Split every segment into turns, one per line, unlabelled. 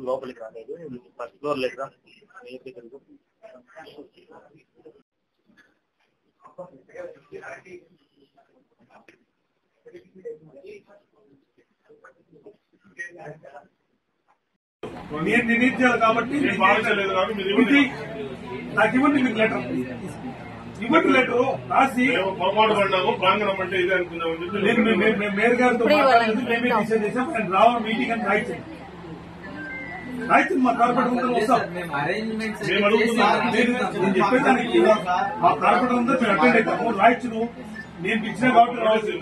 లోపలికి రాలేదు, first floor లేదా
నేను నిర్ణయించాలి కాబట్టి నాకు ఇవ్వండి, మీకు లెటర్ ఇవ్వండి, లెటర్ రాసి
పొరపాటు పడ్డాము ప్రాంగణం అంటే ఇదే అనుకున్నాము.
మేయర్ గారితో మాట్లాడలేదు, మేమే డిసైడ్ చేసాం. ఆయన రావాలి మీటింగ్ అని రాయించండి, రాయించండి. మా కార్పొరేటర్ అందరూ వస్తాం. నేను చెప్పేదానికి మా కార్పొరేటర్ అందరూ మేము అటెండ్ అవుతాము. రాయించను నేను ఇచ్చిన కాబట్టి రావచ్చు.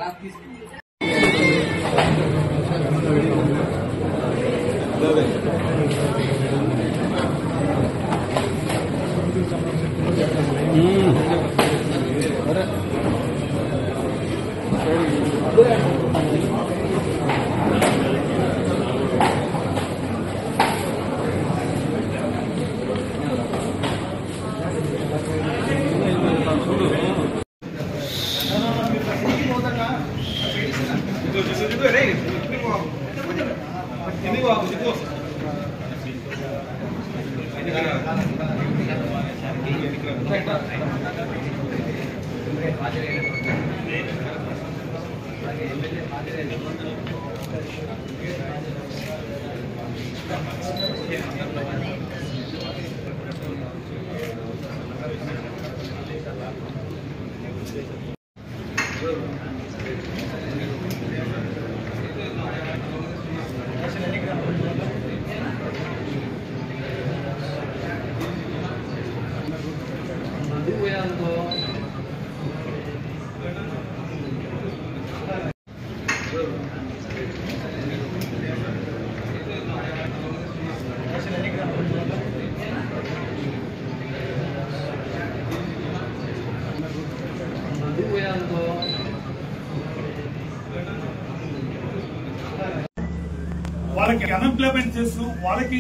వాళ్ళకి అన్ఎంప్లాయ్మెంట్ చేస్తూ వాళ్ళకి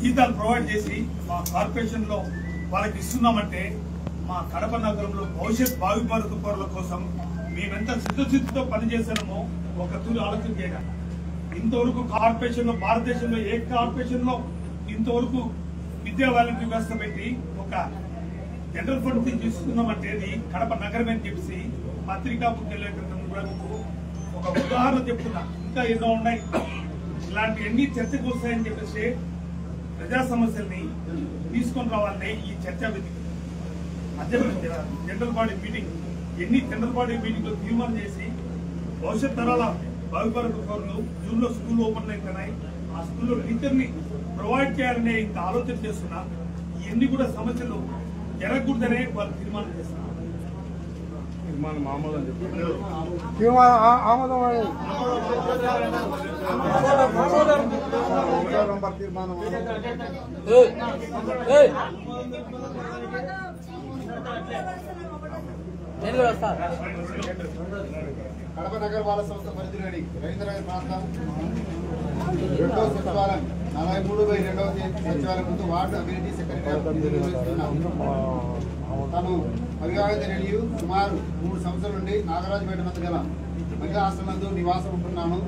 జీతాలు ప్రొవైడ్ చేసి మా కార్పొరేషన్ లో వాళ్ళకి ఇస్తున్నామంటే మా కడప నగరంలో భవిష్యత్ భావి భారత పౌరుల కోసం మేమెంత సిద్ధశుద్ధితో పనిచేశామో ఒక తూరి ఆలోచన చేయడానికి. ఇంతవరకు కార్పొరేషన్ లో భారతదేశంలో ఏ కార్పొరేషన్ లో ఇంతవరకు విద్యా వాలంటీర్ వ్యవస్థ పెట్టి ఒక జనరల్ ఫండ్ తీసుకున్నామంటే అది కడప నగరమే అని చెప్పి పత్రికా విలేకరులకు ఒక ఉదాహరణ చెప్తున్నా. ఇంకా ఎన్నో ఉన్నాయి, ఇలాంటి ఎన్ని చర్చకు వస్తాయని చెప్పేసి ప్రజా సమస్యల్ని తీసుకొని రావాలని ఈ చర్చా వేదిక జనరల్ బాడీ మీటింగ్ ఎన్ని జనరల్ బాడీ మీటింగ్ లో తీర్మానం చేసి భవిష్యత్ తరాల భావిపరక పౌరులు జూన్ లో స్కూల్ ఓపెన్ అవుతున్నాయి, ఆ స్కూల్లో టీచర్ ని ప్రొవైడ్ చేయాలనే ఇంత ఆలోచన చేస్తున్నా. ఇవన్నీ కూడా సమస్యలు జరగకూడదనే వాళ్ళు తీర్మానం చేస్తున్నారు. తీర్మానం ఆమోదం
కడప నగర బాల సంస్థ పరిధిలోని రవీంద్రనగర్ ప్రాంతం 2వ సచివాలయం 43/2వ సచివాలయం ముందు వార్డు అభివృద్ధి సెక్రటరీ తను అవివాహితురాలు సుమారు 3 సంవత్సరాల నుండి నాగరాజుపేట వద్ద గల మహిళా హాస్టల్ నందు నివాసం ఉంటున్నాను.